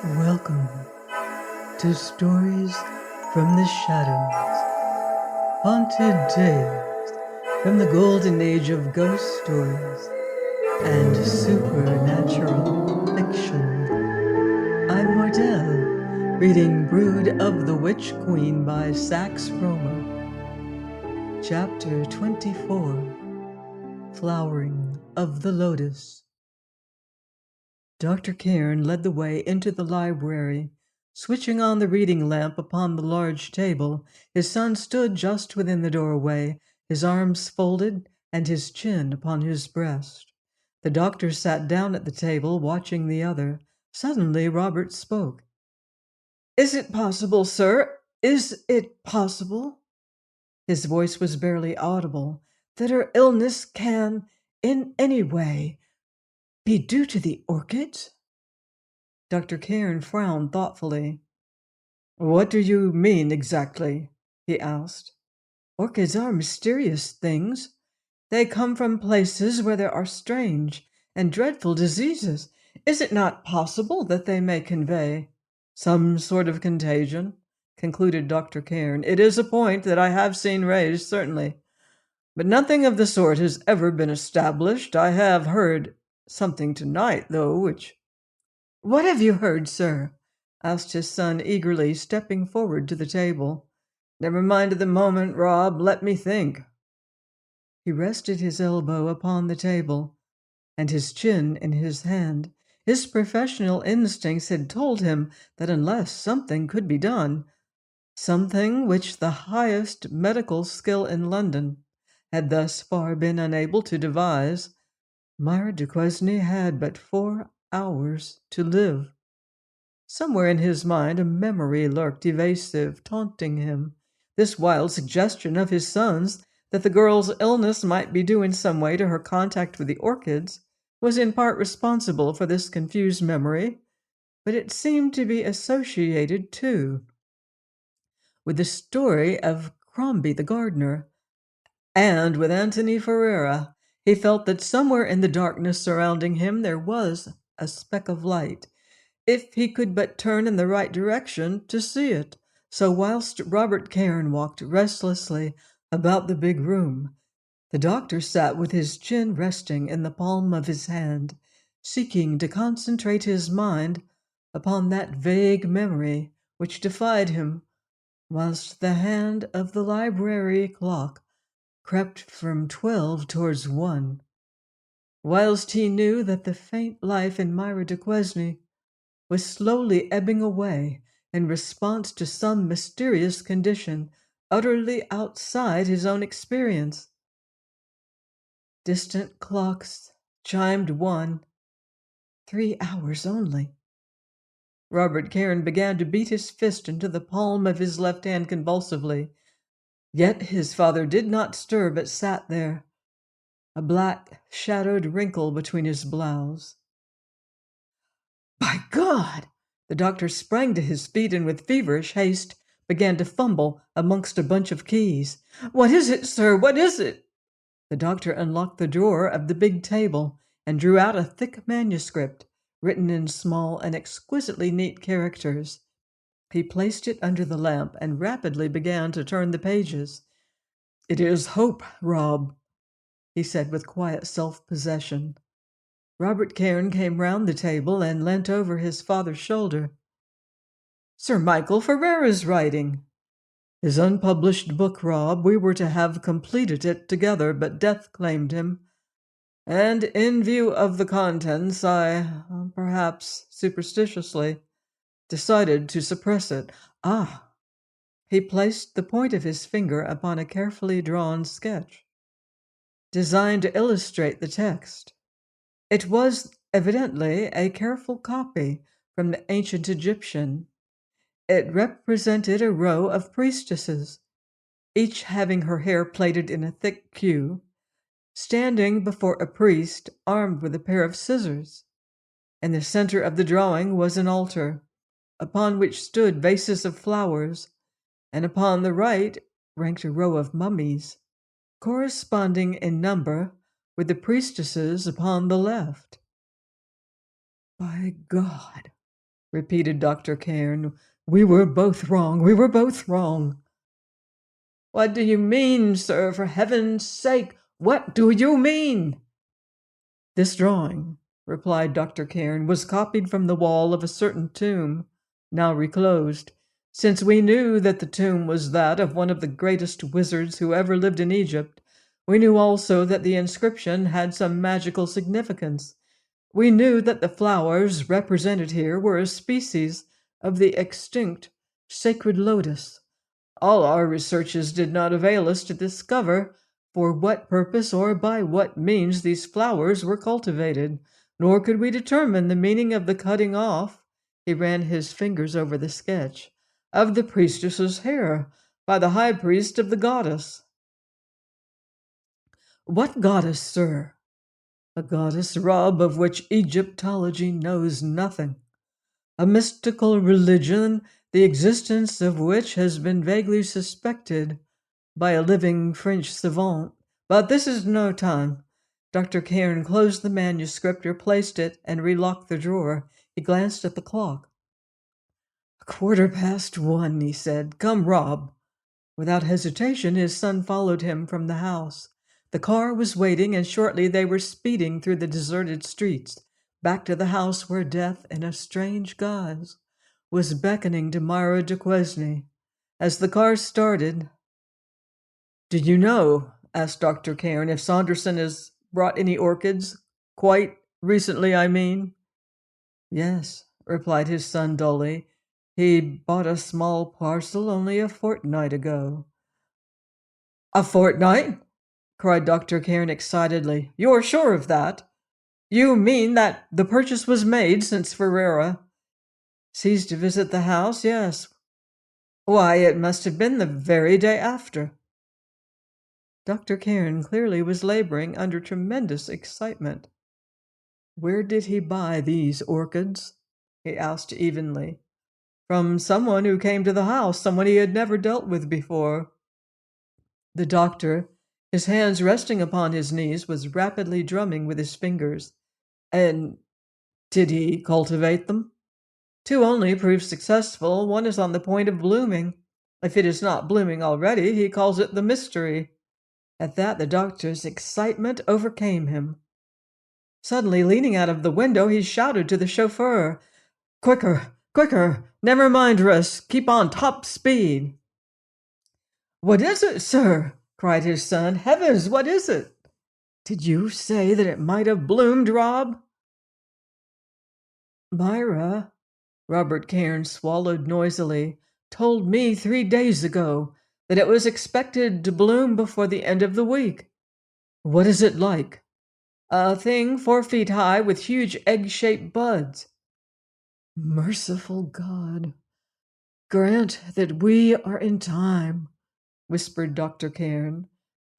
Welcome to Stories from the Shadows, haunted tales from the golden age of ghost stories and supernatural fiction. I'm Mordell, reading Brood of the Witch Queen by Sax Rohmer, Chapter 24, Flowering of the Lotus. Dr. Cairn led the way into the library. Switching on the reading lamp upon the large table, his son stood just within the doorway, his arms folded and his chin upon his breast. The doctor sat down at the table, watching the other. Suddenly, Robert spoke. "Is it possible, sir? Is it possible?" His voice was barely audible. "That her illness can, in any way, be due to the orchids?" Dr. Cairn frowned thoughtfully. "What do you mean exactly?" he asked. "Orchids are mysterious things. They come from places where there are strange and dreadful diseases. Is it not possible that they may convey some sort of contagion?" concluded Dr. Cairn. "It is a point that I have seen raised, certainly, but nothing of the sort has ever been established. I have heard something tonight, though, which—" "What have you heard, sir?" asked his son eagerly, stepping forward to the table. "Never mind at the moment, Rob. Let me think." He rested his elbow upon the table and his chin in his hand. His professional instincts had told him that unless something could be done, something which the highest medical skill in London had thus far been unable to devise, Myra Duquesne had but 4 hours to live. Somewhere in his mind a memory lurked, evasive, taunting him. This wild suggestion of his son's that the girl's illness might be due in some way to her contact with the orchids was in part responsible for this confused memory, but it seemed to be associated, too, with the story of Crombie the gardener, and with Antony Ferreira. He felt that somewhere in the darkness surrounding him there was a speck of light, if he could but turn in the right direction to see it. So whilst Robert Cairn walked restlessly about the big room, the doctor sat with his chin resting in the palm of his hand, seeking to concentrate his mind upon that vague memory which defied him, whilst the hand of the library clock crept from 12 towards 1, whilst he knew that the faint life in Myra Duquesne was slowly ebbing away in response to some mysterious condition utterly outside his own experience. Distant clocks chimed 1. 3 hours only. Robert Cairn began to beat his fist into the palm of his left hand convulsively. Yet his father did not stir, but sat there, a black shadowed wrinkle between his brows. "By God!" The doctor sprang to his feet and with feverish haste began to fumble amongst a bunch of keys. "What is it, sir? What is it?" The doctor unlocked the drawer of the big table and drew out a thick manuscript written in small and exquisitely neat characters. He placed it under the lamp and rapidly began to turn the pages. "It is hope, Rob," he said with quiet self-possession. Robert Cairn came round the table and leant over his father's shoulder. "Sir Michael Ferreira's writing." "His unpublished book, Rob. We were to have completed it together, but death claimed him. And in view of the contents, I, perhaps superstitiously, decided to suppress it." "Ah!" He placed the point of his finger upon a carefully drawn sketch, designed to illustrate the text. It was evidently a careful copy from the ancient Egyptian. It represented a row of priestesses, each having her hair plaited in a thick queue, standing before a priest armed with a pair of scissors. In the center of the drawing was an altar, upon which stood vases of flowers, and upon the right ranked a row of mummies, corresponding in number with the priestesses upon the left. "By God!" repeated Dr. Cairn. "We were both wrong. We were both wrong." "What do you mean, sir? For heaven's sake, what do you mean?" "This drawing," replied Dr. Cairn, "was copied from the wall of a certain tomb, now reclosed. Since we knew that the tomb was that of one of the greatest wizards who ever lived in Egypt, we knew also that the inscription had some magical significance. We knew that the flowers represented here were a species of the extinct sacred lotus. All our researches did not avail us to discover for what purpose or by what means these flowers were cultivated, nor could we determine the meaning of the cutting off," he ran his fingers over the sketch, "of the priestess's hair by the high priest of the goddess." "What goddess, sir?" "A goddess, Rob, of which Egyptology knows nothing. A mystical religion, the existence of which has been vaguely suspected by a living French savant. But this is no time." Dr. Cairn closed the manuscript, replaced it, and relocked the drawer. He glanced at the clock. "1:15, he said. "Come, Rob." Without hesitation, his son followed him from the house. The car was waiting, and shortly they were speeding through the deserted streets, back to the house where death, in a strange guise, was beckoning to Myra de Quesnay. As the car started, "Do you know," asked Dr. Cairn, "if Saunderson has brought any orchids? Quite recently, I mean." "Yes," replied his son dully. "He bought a small parcel only a fortnight ago." "A fortnight?" cried Dr. Cairn excitedly. "You're sure of that? You mean that the purchase was made since Ferreira ceased to visit the house? Yes." "Why, it must have been the very day after." Dr. Cairn clearly was laboring under tremendous excitement. "Where did he buy these orchids?" he asked evenly. "From someone who came to the house, someone he had never dealt with before." The doctor, his hands resting upon his knees, was rapidly drumming with his fingers. "And did he cultivate them?" "Two only proved successful. One is on the point of blooming. If it is not blooming already, he calls it the mystery." At that, the doctor's excitement overcame him. Suddenly, leaning out of the window, he shouted to the chauffeur, "Quicker, quicker! Never mind Russ. Keep on top speed." "What is it, sir?" cried his son. "Heavens, what is it?" "Did you say that it might have bloomed, Rob?" "Myra," Robert Cairn swallowed noisily, "told me 3 days ago that it was expected to bloom before the end of the week." "What is it like?" "A thing 4 feet high with huge egg-shaped buds." "Merciful God, grant that we are in time," whispered Dr. Cairn.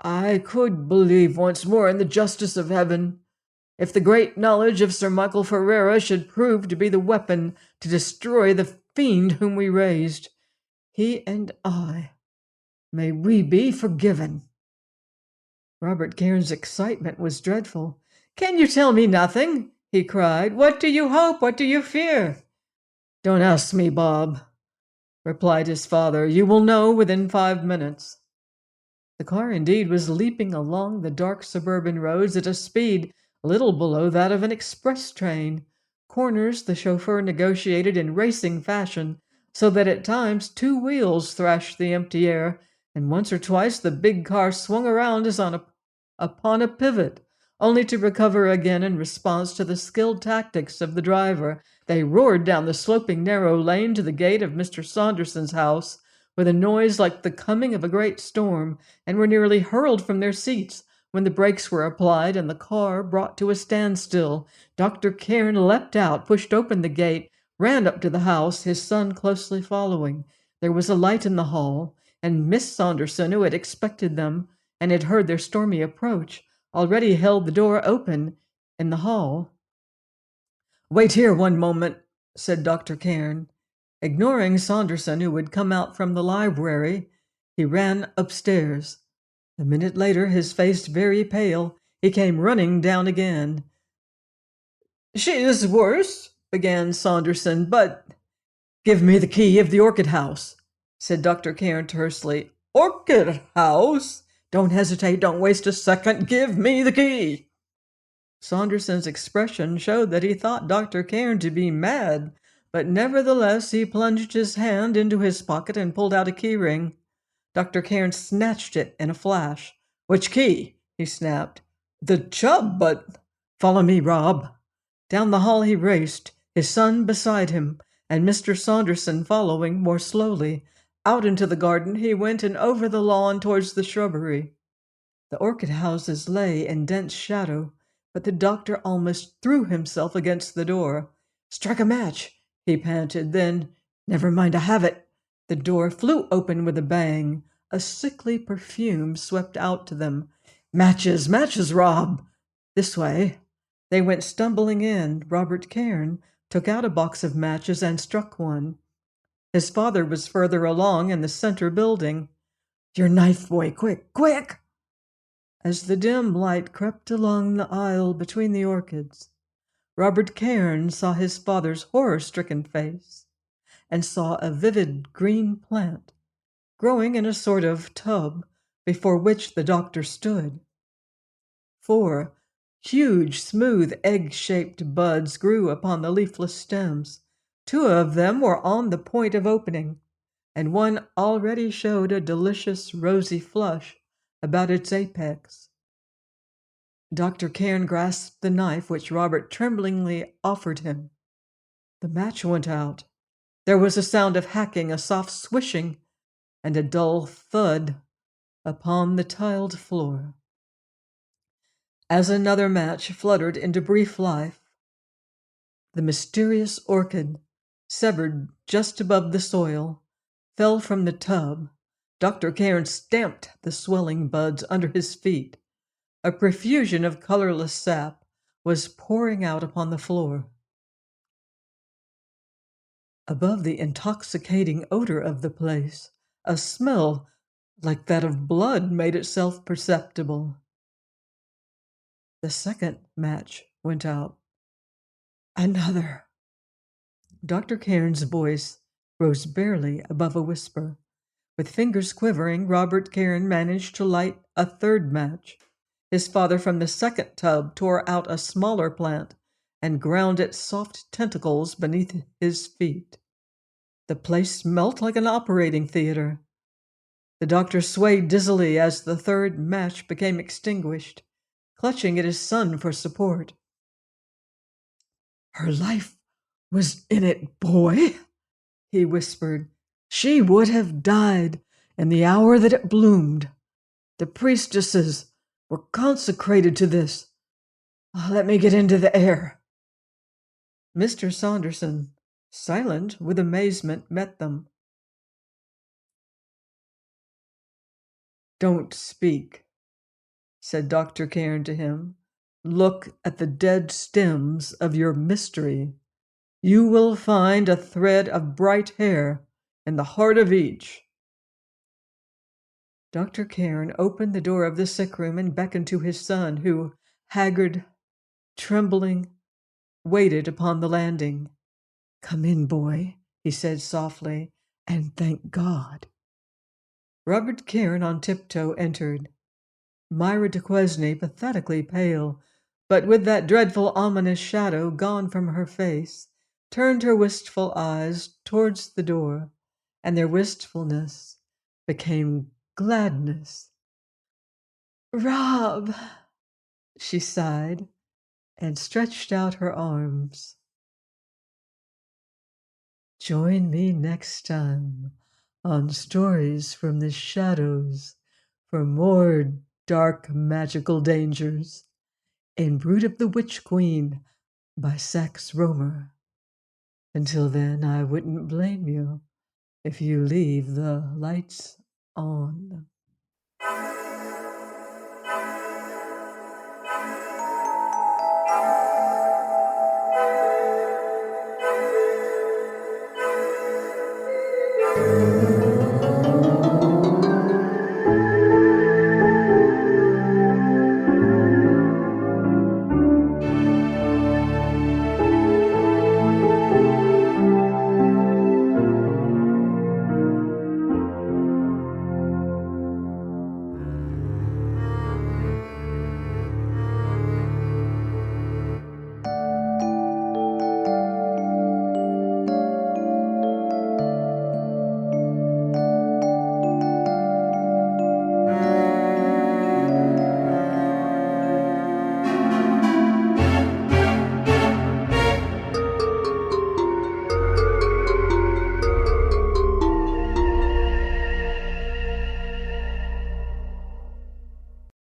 "I could believe once more in the justice of heaven. If the great knowledge of Sir Michael Ferreira should prove to be the weapon to destroy the fiend whom we raised, he and I, may we be forgiven." Robert Cairn's excitement was dreadful. "Can you tell me nothing?" he cried. "What do you hope? What do you fear?" "Don't ask me, Bob," replied his father. "You will know within 5 minutes." The car indeed was leaping along the dark suburban roads at a speed little below that of an express train. Corners the chauffeur negotiated in racing fashion, so that at times 2 wheels thrashed the empty air, and once or twice the big car swung around as upon a pivot, only to recover again in response to the skilled tactics of the driver. They roared down the sloping narrow lane to the gate of Mr. Saunderson's house with a noise like the coming of a great storm, and were nearly hurled from their seats when the brakes were applied and the car brought to a standstill. Dr. Cairn leapt out, pushed open the gate, ran up to the house, his son closely following. There was a light in the hall, and Miss Saunderson, who had expected them and had heard their stormy approach, already held the door open in the hall. "Wait here 1 moment," said Dr. Cairn. Ignoring Saunderson, who had come out from the library, he ran upstairs. A minute later, his face very pale, he came running down again. "She is worse?" began Saunderson, but give me the key of the orchid house, said Dr. Cairn tersely. Orchid house? Don't hesitate, don't waste a second. Give me the key. Saunderson's expression showed that he thought Dr. Cairn to be mad, but nevertheless he plunged his hand into his pocket and pulled out a key ring. Dr. Cairn snatched it in a flash. Which key? He snapped. The Chubb, but follow me, Rob. Down the hall he raced, his son beside him, and Mr. Saunderson following more slowly. Out into the garden he went and over the lawn towards the shrubbery. The orchid houses lay in dense shadow, but the doctor almost threw himself against the door. Strike a match, he panted, then, never mind, I have it. The door flew open with a bang. A sickly perfume swept out to them. Matches, matches, Rob! This way. They went stumbling in. Robert Cairn took out a box of matches and struck one. His father was further along in the center building. Your knife, boy, quick, quick! As the dim light crept along the aisle between the orchids, Robert Cairn saw his father's horror-stricken face and saw a vivid green plant growing in a sort of tub before which the doctor stood. 4 huge, smooth, egg-shaped buds grew upon the leafless stems. 2 of them were on the point of opening, and one already showed a delicious rosy flush about its apex. Dr. Cairn grasped the knife which Robert tremblingly offered him. The match went out. There was a sound of hacking, a soft swishing, and a dull thud upon the tiled floor. As another match fluttered into brief life, the mysterious orchid, severed just above the soil, fell from the tub. Dr. Cairn stamped the swelling buds under his feet. A profusion of colorless sap was pouring out upon the floor. Above the intoxicating odor of the place, a smell like that of blood made itself perceptible. The second match went out. Another. Dr. Cairn's voice rose barely above a whisper. With fingers quivering, Robert Cairn managed to light a third match. His father from the second tub tore out a smaller plant and ground its soft tentacles beneath his feet. The place smelt like an operating theater. The doctor swayed dizzily as the third match became extinguished, clutching at his son for support. Her life was in it, boy, he whispered. She would have died in the hour that it bloomed. The priestesses were consecrated to this. Let me get into the air. Mr. Saunderson, silent with amazement, met them. Don't speak, said Dr. Cairn to him. Look at the dead stems of your mystery. You will find a thread of bright hair in the heart of each. Dr. Cairn opened the door of the sick room and beckoned to his son, who, haggard, trembling, waited upon the landing. Come in, boy, he said softly, and thank God. Robert Cairn on tiptoe entered. Myra de Quesnay, pathetically pale, but with that dreadful ominous shadow gone from her face, turned her wistful eyes towards the door, and their wistfulness became gladness. Rob, she sighed, and stretched out her arms. Join me next time on Stories from the Shadows for more dark magical dangers in Brood of the Witch Queen by Sax Rohmer. Until then, I wouldn't blame you if you leave the lights on.